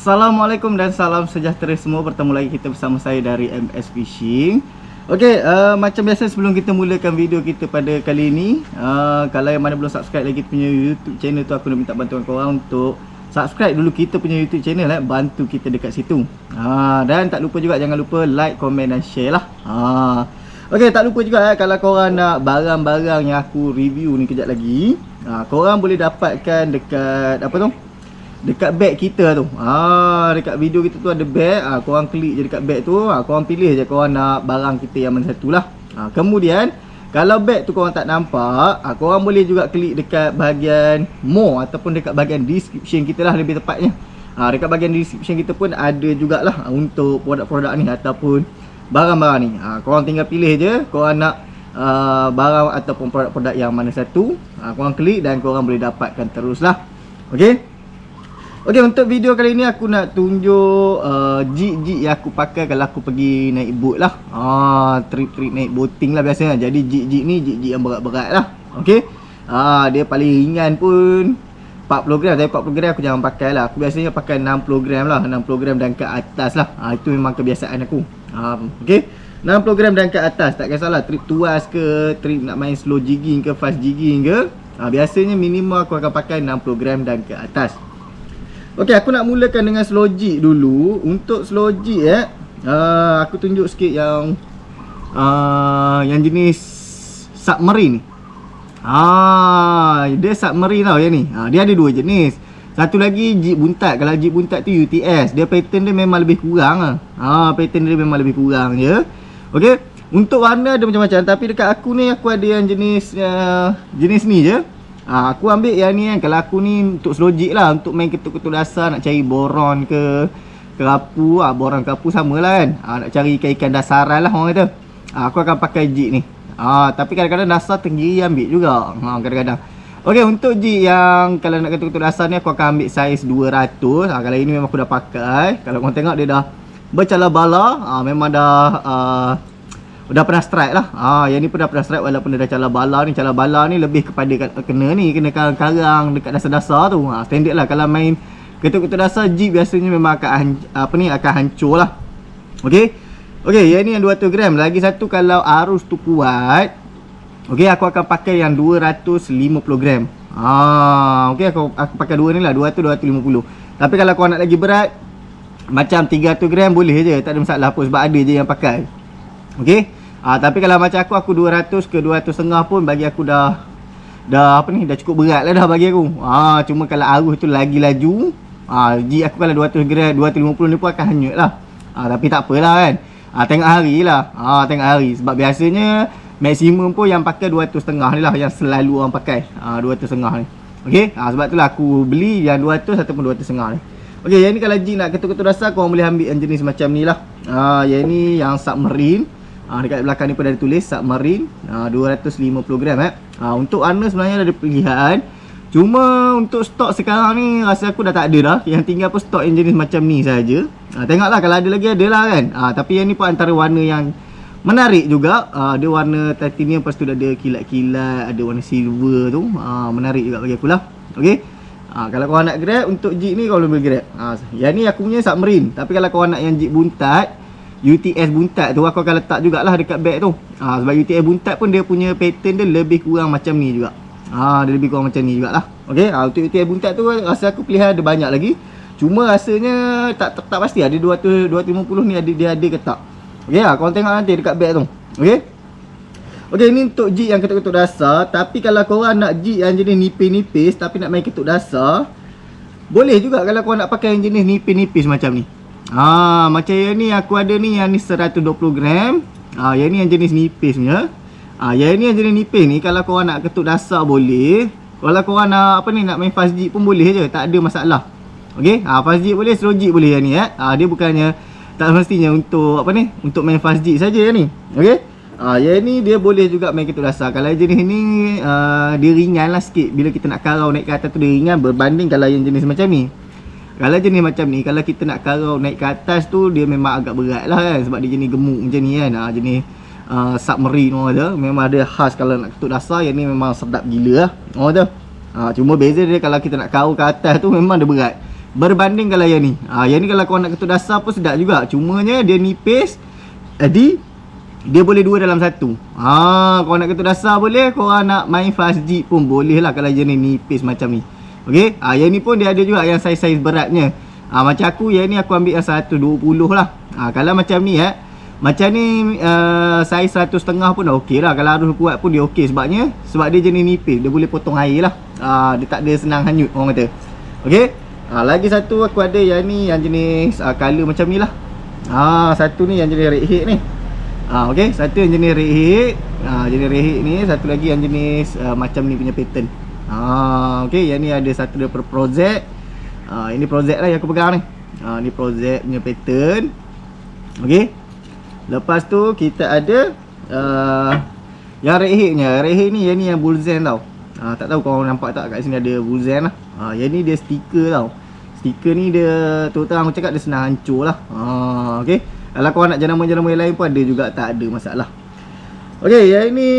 Assalamualaikum dan salam sejahtera semua. Bertemu lagi kita bersama saya dari MS Fishing. Okey, macam biasa sebelum kita mulakan video kita pada kali ini, kalau yang mana belum subscribe lagi punya YouTube channel tu, aku nak minta bantuan korang untuk subscribe dulu kita punya YouTube channel, bantu kita dekat situ. Dan tak lupa juga, jangan lupa like, komen dan share lah. Okey, tak lupa juga kalau korang nak barang-barang yang aku review ni kejap lagi, korang boleh dapatkan dekat apa tu? Dekat bag kita tu. Dekat video kita tu ada bag. Korang klik je dekat bag tu. Korang pilih je korang nak barang kita yang mana satu lah. Kemudian kalau bag tu korang tak nampak, korang boleh juga klik dekat bahagian more ataupun dekat bahagian description kita lah, lebih tepatnya. Dekat bahagian description kita pun ada jugalah untuk produk-produk ni ataupun barang-barang ni. Korang tinggal pilih je korang nak barang ataupun produk-produk yang mana satu. Korang klik dan korang boleh dapatkan terus lah. Okey. Okey, untuk video kali ni aku nak tunjuk jig-jig yang aku pakai kalau aku pergi naik boat lah. Trip-trip naik boating lah biasanya. Jadi jig-jig ni jig-jig yang berat-berat lah. Okey. Dia paling ringan pun 40 gram. Tapi 40 gram aku jangan pakai lah. Aku biasanya pakai 60 gram lah. 60 gram dan ke atas lah. Itu memang kebiasaan aku. Okey. 60 gram dan ke atas. Tak kisahlah trip tuas ke, trip nak main slow jigging ke, fast jigging ke. Biasanya minimum aku akan pakai 60 gram dan ke atas. Okey, aku nak mulakan dengan slow jig dulu. Untuk slow jig aku tunjuk sikit yang jenis submarine ni. Dia submarine tau yang ni. Dia ada dua jenis. Satu lagi jig buntat. Kalau jig buntat tu UTS. Dia pattern dia memang lebih kurang pattern dia memang lebih kurang je. Okey, untuk warna ada macam-macam, tapi dekat aku ni aku ada yang jenis ni je. Aku ambil yang ni kan. Kalau aku ni untuk slow jig lah, untuk main ketuk-ketuk dasar, nak cari boron ke kerapu. Boron kerapu sama lah kan. Nak cari ikan-ikan dasaran lah orang kata. Aku akan pakai jig ni. Tapi kadang-kadang dasar tenggiri ambil juga. Kadang-kadang. Okey, untuk jig yang kalau nak ketuk-ketuk dasar ni, aku akan ambil saiz 200. Kalau ini memang aku dah pakai. Kalau korang tengok dia dah bercala bala. Memang dah pernah strike lah. Yang ni pun dah pernah strike walaupun dia dah cala bala ni. Cala bala ni lebih kepada kena karang dekat dasar-dasar tu. Standard lah kalau main ketuk-ketuk dasar jig biasanya memang akan akan hancur lah. Okey. Okey, yang ni yang 200 gram. Lagi satu kalau arus tu kuat, okey, aku akan pakai yang 250 gram. Okey, aku pakai dua ni lah, 200 250. Tapi kalau kau nak lagi berat macam 300 gram boleh je, tak ada masalah apa sebab ada je yang pakai. Okey. Tapi kalau macam aku 200 ke 200.5 pun bagi aku dah cukup berat lah dah bagi aku. Cuma kalau arus tu lagi laju, jig aku kalau 200 gram 250 ni pun akan hanyut lah. Tapi tak apalah kan. Tengok hari lah. Tengok hari. Sebab biasanya maksimum pun yang pakai 200.5 ni lah, yang selalu orang pakai 200.5 ni. Okey. Sebab tu lah aku beli yang 200 ataupun 200.5 ni. Okey, yang ni kalau jig nak ketuk-ketuk dasar, korang boleh ambil yang jenis macam ni lah. Yang ni yang submarine. Dekat belakang ni pun ada tulis submarine 250 gram. Untuk warna sebenarnya ada pilihan. Cuma untuk stok sekarang ni rasa aku dah tak ada dah. Yang tinggal pun stok yang jenis macam ni saja. Tengoklah kalau ada lagi ada lah kan. Tapi yang ni pun antara warna yang menarik juga. Dia warna titanium, lepas tu ada kilat-kilat, ada warna silver tu. Menarik juga bagi aku lah. Okey. Kalau korang nak grab untuk jig ni, korang boleh grab. Yang ni aku punya submarine. Tapi kalau korang nak yang jig buntat, UTS buntat tu, aku akan letak jugalah dekat bag tu. Sebab UTS buntat pun dia punya pattern dia lebih kurang macam ni juga. Dia lebih kurang macam ni jugalah. Okey, untuk UTS buntat tu rasa aku pilihan ada banyak lagi. Cuma rasanya tak pasti ada 200 250 ni dia ada ke tak. Okey, korang tengok nanti dekat bag tu. Okey. Okey, ni untuk jig yang ketuk-ketuk dasar. Tapi kalau korang nak jig yang jenis nipis-nipis tapi nak main ketuk dasar, boleh juga kalau korang nak pakai yang jenis nipis-nipis macam ni. Macam yang ni aku ada ni, yang ni 120 gram. Yang ni yang jenis nipis punya. Yang ni yang jenis nipis ni kalau korang nak ketuk dasar boleh. Kalau korang nak nak main fast jig pun boleh je, tak ada masalah. Okey, fast jig boleh, slow jig boleh yang ni. Dia bukannya tak semestinya untuk untuk main fast jig saja yang ni. Okey. Yang ni dia boleh juga main ketuk dasar. Kalau jenis ni dia ringan lah sikit. Bila kita nak karau naik ke atas tu dia ringan berbanding kalau yang jenis macam ni. Kalau jenis macam ni, kalau kita nak karau naik ke atas tu, dia memang agak berat lah kan. Sebab dia jenis gemuk macam ni kan. Jenis submarine orang kata. Memang ada khas kalau nak ketuk dasar. Yang ni memang sedap gila lah orang kata. Cuma beza dia kalau kita nak karau ke atas tu memang dia berat. berbanding kalau yang ni. Yang ni kalau kau nak ketuk dasar pun sedap juga. Cumanya dia nipis. Jadi dia boleh dua dalam satu. Kau nak ketuk dasar boleh, kau nak main fast jig pun boleh lah kalau jenis nipis macam ni. Okey. Yang ni pun dia ada juga yang saiz-saiz beratnya. Macam aku yang ni aku ambil yang 120 lah. Kalau macam ni macam ni saiz 1.5 pun dah okey lah. Kalau arus kuat pun dia okey sebab dia jenis nipis, dia boleh potong air lah. Dia tak ada senang hanyut orang kata. Okey. Lagi satu aku ada yang ni yang jenis color macam ni lah. Satu ni yang jenis red head ni. Okey, satu yang jenis red head. Jenis red head ni, satu lagi yang jenis macam ni punya pattern. Okey, yang ni ada satu daripada project. Ini project lah yang aku pegang ni. Ni project punya pattern. Okey. Lepas tu kita ada yang red head nya. Red head ni yang ni yang bullzen tau. Tak tahu korang nampak tak kat sini ada bullzen lah. Yang ni dia stiker tau. Stiker ni dia terang aku cakap dia senang hancur lah. Okey. Kalau korang nak jenama-jenama yang lain pun ada juga, tak ada masalah. Okey, yang ni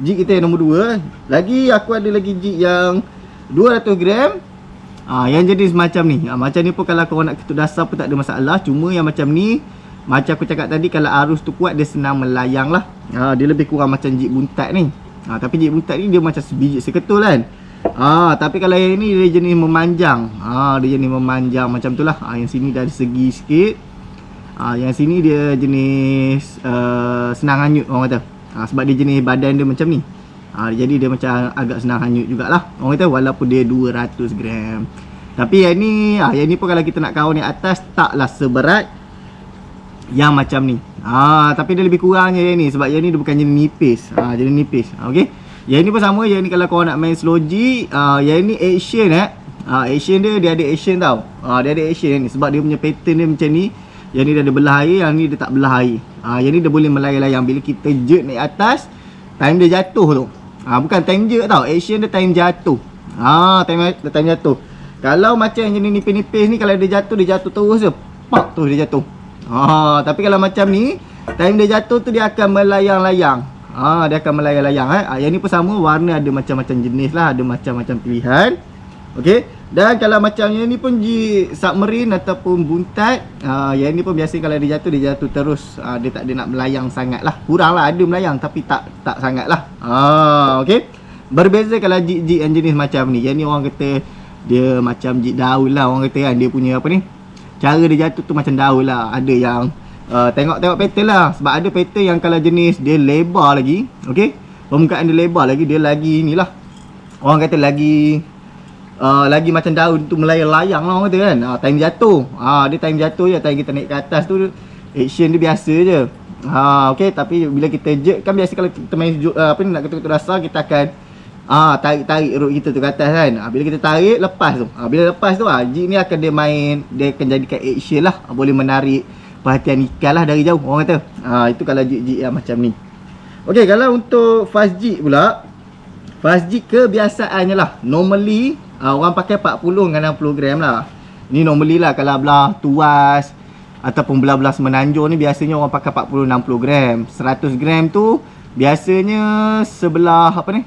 jig kita yang nombor 2. Lagi aku ada lagi jig yang 200 gram. Yang jenis macam ni. Macam ni pun kalau korang nak ketuk dasar pun tak ada masalah. Cuma yang macam ni, macam aku cakap tadi, kalau arus tu kuat dia senang melayang lah. Dia lebih kurang macam jig buntat ni. Tapi jig buntat ni dia macam sebiji seketul kan. Tapi kalau yang ni dia jenis memanjang. Dia jenis memanjang macam tu lah. Yang sini dari segi sikit. Yang sini dia jenis senang hanyut orang kata. Sebab dia jenis badan dia macam ni. Jadi dia macam agak senang hanyut jugalah orang kata, walaupun dia 200 gram. Tapi yang ni pun kalau kita nak kawal ni atas, taklah seberat yang macam ni. Tapi dia lebih kurangnya yang ni, sebab yang ni dia bukan jenis nipis. Jenis nipis. Okey. Yang ni pun sama. Yang ni kalau kau nak main slow jig, yang ni action action dia ada action tau. Dia ada action yang ni sebab dia punya pattern dia macam ni. Yang ni dia ada belah air, yang ni dia tak belah air. Yang ni dia boleh melayang-layang. Bila kita jerk naik atas, time dia jatuh tu. Bukan time jerk tau. Action dia time jatuh. Time jatuh. Kalau macam yang jenis nipis-nipis ni, kalau dia jatuh terus je. Pak tu dia jatuh. Tapi kalau macam ni, time dia jatuh tu dia akan melayang-layang. Dia akan melayang-layang. Yang ni pun sama, warna ada macam-macam jenis lah, ada macam-macam pilihan. Okey. Dan kalau macam yang ni pun submarine ataupun buntat, yang ni pun biasa kalau dia jatuh terus. Dia tak ada nak melayang sangat lah. Kurang lah, ada melayang tapi tak sangat lah. Okey. Berbeza kalau jig yang jenis macam ni. Yang ni orang kata dia macam jig daun lah orang kata kan. Dia punya apa ni, cara dia jatuh tu macam daun lah. Ada yang tengok pattern lah. Sebab ada pattern yang kalau jenis dia lebar lagi, okey, permukaan dia lebar lagi, dia lagi ni lah, orang kata lagi macam daun tu melayang-layang lah orang kata kan. Time jatuh, dia time jatuh je. Time kita naik ke atas tu action dia biasa je. Okey. Tapi bila kita jerk kan, biasa kalau kita main nak ketuk-ketuk dasar, kita akan tarik root kita tu ke atas kan. Bila kita tarik, lepas tu, bila lepas tu jig ni akan dia akan jadikan action lah. Boleh menarik perhatian ikan lah dari jauh orang kata. Itu kalau jig yang macam ni. Okey, kalau untuk fast jig pula, fast jig kebiasaannya lah, normally orang pakai 40 dengan 60 gram lah. Ni normally lah. Kalau belah tuas ataupun belah-belah semenanjung ni, biasanya orang pakai 40-60 gram. 100 gram tu biasanya sebelah apa ni,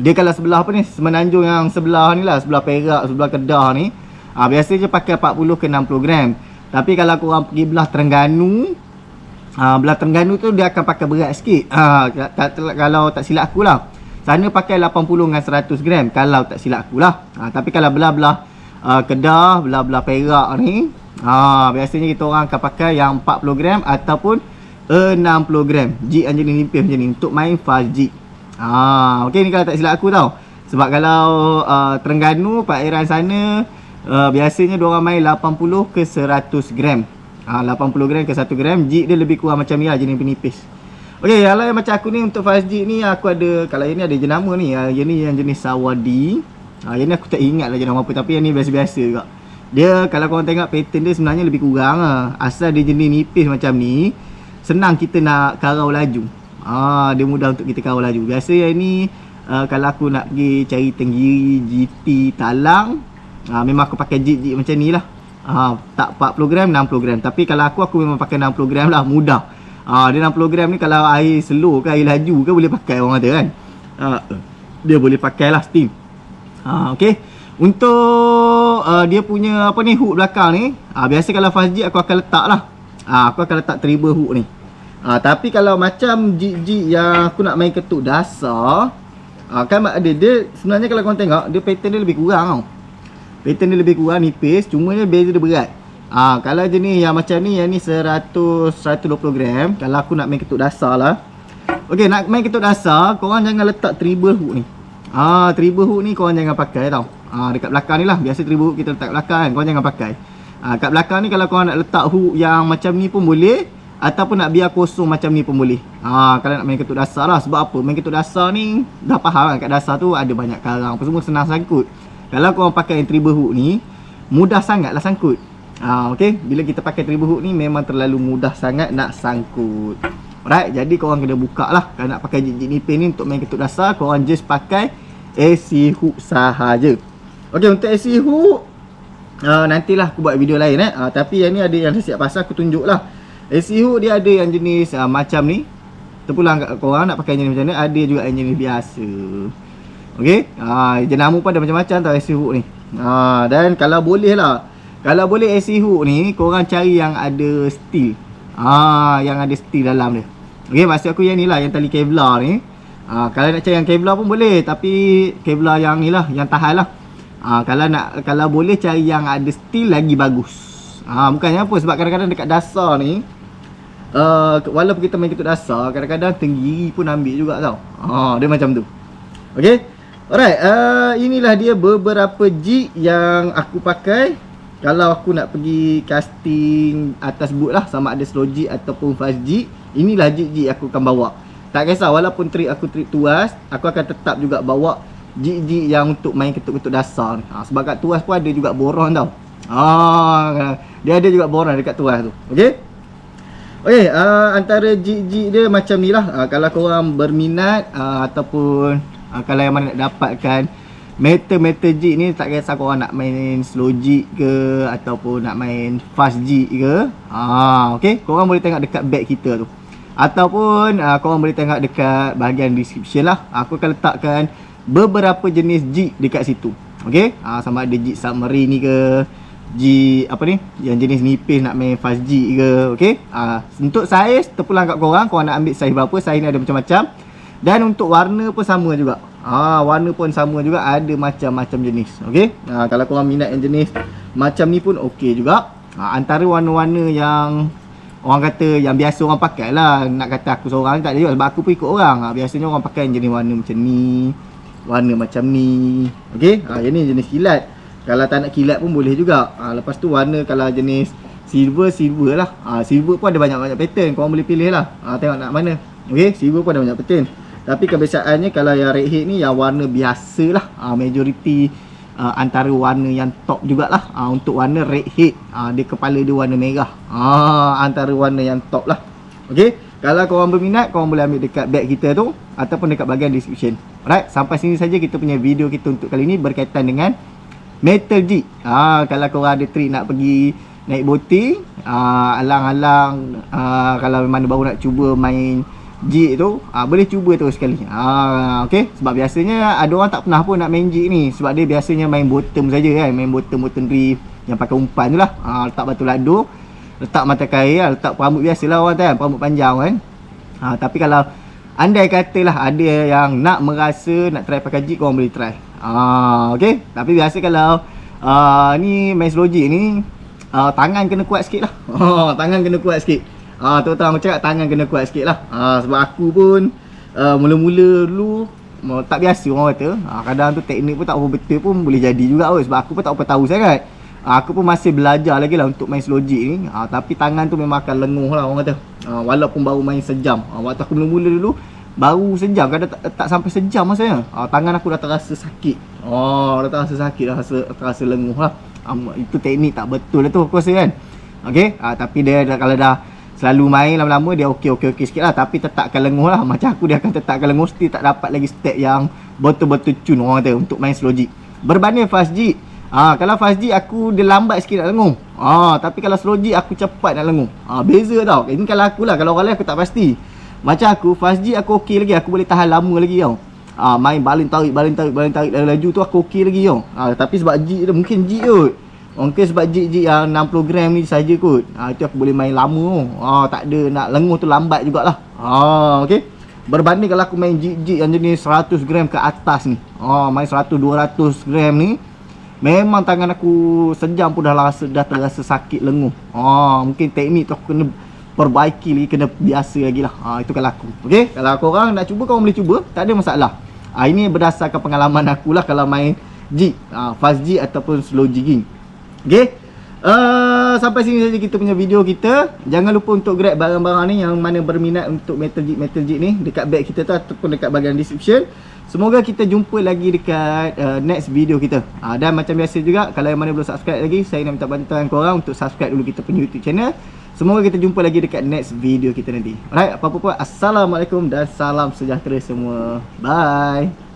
dia kalau sebelah apa ni, semenanjung yang sebelah ni lah, sebelah Perak, sebelah Kedah ni, biasanya pakai 40 ke 60 gram. Tapi kalau korang pergi belah Terengganu, belah Terengganu tu dia akan pakai berat sikit. Kalau tak silap aku lah, sana pakai 80 dengan 100 gram kalau tak silap aku lah. Tapi kalau belah-belah Kedah, belah-belah Perak ni, biasanya kita orang akan pakai yang 40 gram ataupun 60 gram. Jig yang jenis nipis macam ni untuk main fast jig. Okey, ni kalau tak silap aku tau. Sebab kalau Terengganu, perairan sana, biasanya diorang main 80 ke 100 gram. 80 gram ke 1 gram. Jig dia lebih kurang macam ni lah, jenis penipis. Okey, kalau yang macam aku ni untuk fast jig ni, aku ada, kalau yang ni ada jenama ni, yang ni yang jenis Sawadi. Yang ni aku tak ingat lah jenama apa, tapi yang ni biasa-biasa juga. Dia kalau korang tengok pattern dia sebenarnya lebih kurang lah. Asal dia jenis nipis macam ni, senang kita nak karau laju. Dia mudah untuk kita karau laju. Biasa yang ni kalau aku nak pergi cari Tenggiri, GT, Talang, memang aku pakai jig macam ni lah. Tak 40 gram, 60 gram. Tapi kalau aku memang pakai 60 gram lah, mudah. Dia 60 gram ni kalau air slow ke air laju ke boleh pakai orang kata kan. Dia boleh pakai lah steam. Okey. Untuk dia punya apa ni, hook belakang ni, biasa kalau fast jig aku akan letak lah. Aku akan letak treble hook ni. Tapi kalau macam jig-jig yang aku nak main ketuk dasar, kan dia sebenarnya kalau korang tengok, dia pattern dia lebih kurang tau. Pattern dia lebih kurang, nipis, cuma dia beza dia berat. Kalau jenis yang macam ni, yang ni 120 gram, kalau aku nak main ketuk dasar lah. Okey, nak main ketuk dasar, korang jangan letak treble hook ni. Treble hook ni korang jangan pakai tau. Dekat belakang ni lah, biasa treble hook kita letak belakang kan, korang jangan pakai. Kat belakang ni kalau korang nak letak hook yang macam ni pun boleh, ataupun nak biar kosong macam ni pun boleh. Kalau nak main ketuk dasar lah. Sebab apa? Main ketuk dasar ni dah faham kan, kat dasar tu ada banyak karang, apa semua senang sangkut. Kalau korang pakai yang treble hook ni, mudah sangat lah sangkut. Okay, bila kita pakai treble hook ni memang terlalu mudah sangat nak sangkut. Alright, jadi korang kena buka lah. Kalau nak pakai jig-jig nipis ni untuk main ketuk dasar, korang just pakai AC hook sahaja. Okay, untuk AC hook nantilah aku buat video lain tapi yang ni ada yang saya siap pasal, aku tunjuk lah. AC hook dia ada yang jenis macam ni, terpulang kat korang nak pakai jenis macam ni. Ada juga yang jenis biasa. Okay, jenama pun ada macam-macam tau AC hook ni. Dan kalau boleh lah, kalau boleh AC hook ni korang cari yang ada steel. Yang ada steel dalam dia. Okay, maksud aku yang ni lah, yang tali Kevlar ni. Kalau nak cari yang Kevlar pun boleh, tapi Kevlar yang ni lah, yang tahan lah. Kalau boleh cari yang ada steel lagi bagus. Bukannya apa, sebab kadang-kadang dekat dasar ni, walaupun kita main ketuk dasar, kadang-kadang tenggiri pun ambil juga tau. Dia macam tu. Okay, alright, inilah dia beberapa jig yang aku pakai kalau aku nak pergi casting atas boot lah, sama ada slow jig ataupun fast jig. Inilah jig-jig aku akan bawa. Tak kisah, walaupun trip aku trip tuas, aku akan tetap juga bawa jig-jig yang untuk main ketuk-ketuk dasar. Sebab kat tuas pun ada juga boron tau. Dia ada juga boron dekat tuas tu. Okay, okay, antara jig-jig dia macam ni lah. Kalau korang berminat ataupun kalau yang mana nak dapatkan metal jig ni, tak kisah korang nak main slow jig ke ataupun nak main fast jig ke, okay, korang boleh tengok dekat bag kita tu, ataupun korang boleh tengok dekat bahagian description lah. Aku akan letakkan beberapa jenis jig dekat situ. Okay, sama ada jig submarine ni ke, jig apa ni, yang jenis nipis nak main fast jig ke. Okay, untuk saiz terpulang kat korang, korang nak ambil saiz berapa. Saiz ni ada macam-macam. Dan untuk warna pun sama juga. Warna pun sama juga, ada macam-macam jenis. Okay, kalau korang minat yang jenis macam ni pun okey juga. Antara warna-warna yang orang kata yang biasa orang pakai lah, nak kata aku seorang tak ada juga, sebab aku pun ikut orang. Biasanya orang pakai yang jenis warna macam ni, warna macam ni. Okay, yang ni jenis kilat. Kalau tak nak kilat pun boleh juga. Lepas tu warna kalau jenis silver lah. Silver pun ada banyak-banyak pattern, korang boleh pilih lah. Tengok nak mana. Okay, silver pun ada banyak pattern. Tapi kebiasaannya kalau yang redhead ni yang warna biasa lah. Majority antara warna yang top jugalah. Untuk warna redhead, dia kepala dia warna merah. Antara warna yang top lah. Okay, kalau korang berminat, korang boleh ambil dekat bag kita tu ataupun dekat bahagian description. Alright, sampai sini saja kita punya video kita untuk kali ni berkaitan dengan metal jig. Kalau korang ada trip nak pergi naik boating, alang-alang kalau memang baru nak cuba main jig tu, boleh cuba tu sekali. Okay, sebab biasanya ada orang tak pernah pun nak main jig ni, sebab dia biasanya main bottom saja kan, main bottom drift yang pakai umpan tu lah. Letak batu lado, letak mata kail, letak perambut biasalah orang kan, perambut panjang kan. Tapi kalau andai katalah ada yang nak merasa nak try pakai jig, korang boleh try. Okay, tapi biasa kalau ni main slow jig ni, tangan kena kuat sikit lah. Tangan kena kuat sikit. Terutama aku cakap tangan kena kuat sikit lah. Sebab aku pun mula-mula dulu tak biasa orang kata. Kadang tu teknik pun tak apa betul pun boleh jadi juga kot. Sebab aku pun tak apa tahu sangat. Aku pun masih belajar lagi lah untuk main slow jig ni. Tapi tangan tu memang akan lenguh lah orang kata. Walaupun baru main sejam. Waktu aku mula-mula dulu baru sejam, kadang tak sampai sejam masanya. Tangan aku dah terasa sakit. Dah terasa sakit, dah terasa lenguh lah. Itu teknik tak betul lah tu aku rasa kan. Okay, tapi dia kalau dah selalu main lama-lama dia okey sikit lah. Tapi tetap akan lenguh lah. Macam aku, dia akan tetap akan lenguh. Still tak dapat lagi step yang betul-betul cun orang kata untuk main slow jig. Berbanding fast jig, kalau fast jig aku dia lambat sikit nak lenguh. Tapi kalau slow jig aku cepat nak lenguh. Beza tau. Ini kalau aku lah. Kalau orang lain aku tak pasti. Macam aku, fast jig aku okey lagi, aku boleh tahan lama lagi tau. main baling tarik dari laju tu aku okey lagi tau. Tapi sebab jig dia mungkin jig kot. Mungkin sebab jig yang 60 gram ni saja kot. Itu aku boleh main lama tu. Tak ada nak lenguh tu lambat jugalah. Okey. Berbanding kalau aku main jig yang jenis 100 gram ke atas ni. Main 100 200 gram ni, memang tangan aku sejam pun dah terasa sakit lenguh. Mungkin teknik tu aku kena perbaiki lagi, kena biasa lagi lah. Itu kalau aku. Okey, kalau korang nak cuba, korang boleh cuba, tak ada masalah. Ini berdasarkan pengalaman aku lah kalau main jig, fast jig ataupun slow jigging. Okey. Sampai sini saja kita punya video kita. Jangan lupa untuk grab barang-barang ni yang mana berminat untuk metal jig ni dekat bag kita tu ataupun dekat bahagian description. Semoga kita jumpa lagi dekat next video kita. Dan macam biasa juga, kalau yang mana belum subscribe lagi, saya nak minta bantuan korang untuk subscribe dulu kita punya YouTube channel. Semoga kita jumpa lagi dekat next video kita nanti. Alright, apa-apa, assalamualaikum dan salam sejahtera semua. Bye.